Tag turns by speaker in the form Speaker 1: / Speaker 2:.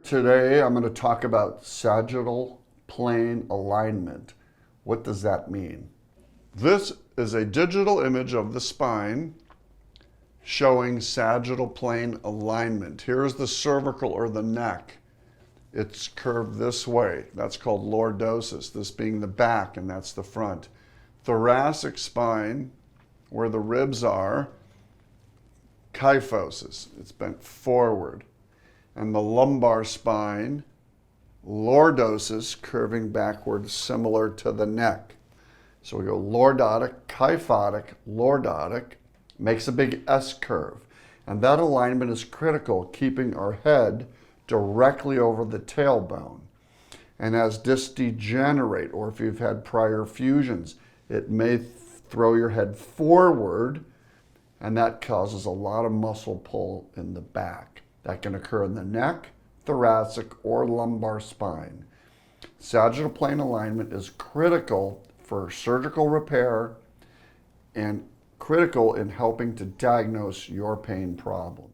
Speaker 1: Today I'm going to talk about sagittal plane alignment. What does that mean? This is a digital image of the spine showing sagittal plane alignment. Here's the cervical or the neck. It's curved this way. That's called lordosis, this being the back and that's the front. Thoracic spine, where the ribs are, kyphosis, it's bent forward. And the lumbar spine, lordosis, curving backwards, similar to the neck. So we go lordotic, kyphotic, lordotic, makes a big S curve. And that alignment is critical, keeping our head directly over the tailbone. And as discs degenerate, or if you've had prior fusions, it may throw your head forward, and that causes a lot of muscle pull in the back. That can occur in the neck, thoracic, or lumbar spine. Sagittal plane alignment is critical for surgical repair and critical in helping to diagnose your pain problem.